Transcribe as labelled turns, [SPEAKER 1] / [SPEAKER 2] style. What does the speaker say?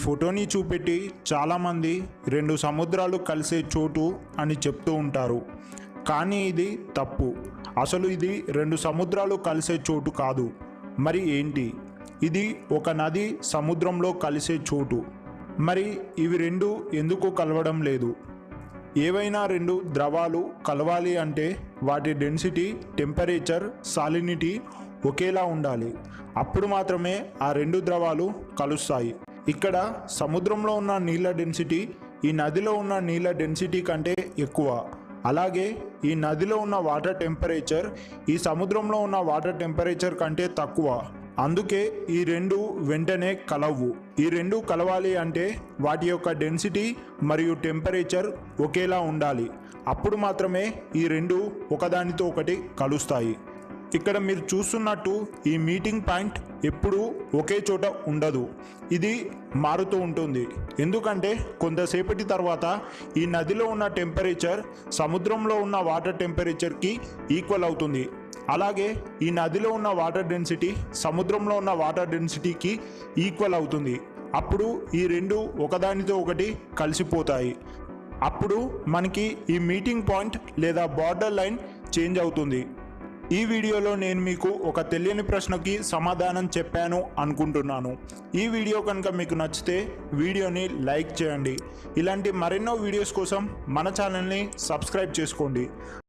[SPEAKER 1] ఫోటోని చూపెట్టి చాలామంది రెండు సముద్రాలు కలిసే చోటు అని చెప్తూ ఉంటారు. కానీ ఇది తప్పు. అసలు ఇది రెండు సముద్రాలు కలిసే చోటు కాదు. మరి ఏంటి? ఇది ఒక నది సముద్రంలో కలిసే చోటు. మరి ఇవి రెండు ఎందుకు కలవడం లేదు? ఏవైనా రెండు ద్రవాలు కలవాలి అంటే వాటి డెన్సిటీ, టెంపరేచర్, సాలినిటీ ఒకేలా ఉండాలి. అప్పుడు మాత్రమే ఆ రెండు ద్రవాలు కలుస్తాయి. ఇక్కడ సముద్రంలో ఉన్న నీళ్ళ డెన్సిటీ ఈ నదిలో ఉన్న నీళ్ళ డెన్సిటీ కంటే ఎక్కువ. అలాగే ఈ నదిలో ఉన్న వాటర్ టెంపరేచర్ ఈ సముద్రంలో ఉన్న వాటర్ టెంపరేచర్ కంటే తక్కువ. అందుకే ఈ రెండు వెంటనే కలవు. ఈ రెండు కలవాలి అంటే వాటి యొక్క డెన్సిటీ మరియు టెంపరేచర్ ఒకేలా ఉండాలి. అప్పుడు మాత్రమే ఈ రెండు ఒకదానితో ఒకటి కలుస్తాయి. ఇక్కడ మీరు చూస్తున్నట్టు ఈ మీటింగ్ పాయింట్ ఎప్పుడూ ఒకే చోట ఉండదు. ఇది మారుతూ ఉంటుంది. ఎందుకంటే కొంతసేపటి తర్వాత ఈ నదిలో ఉన్న టెంపరేచర్ సముద్రంలో ఉన్న వాటర్ టెంపరేచర్కి ఈక్వల్ అవుతుంది. అలాగే ఈ నదిలో ఉన్న వాటర్ డెన్సిటీ సముద్రంలో ఉన్న వాటర్ డెన్సిటీకి ఈక్వల్ అవుతుంది. అప్పుడు ఈ రెండు ఒకదానితో ఒకటి కలిసిపోతాయి. అప్పుడు మనకి ఈ మీటింగ్ పాయింట్ లేదా బార్డర్ లైన్ చేంజ్ అవుతుంది. ఈ వీడియోలో నేను మీకు ఒక తెలియని ప్రశ్నకి సమాధానం చెప్పాను అనుకుంటున్నాను. ఈ వీడియో కనుక మీకు నచ్చితే వీడియోని లైక్ చేయండి. ఇలాంటి మరెన్నో వీడియోస్ కోసం మన ఛానల్ని సబ్స్క్రైబ్ చేసుకోండి.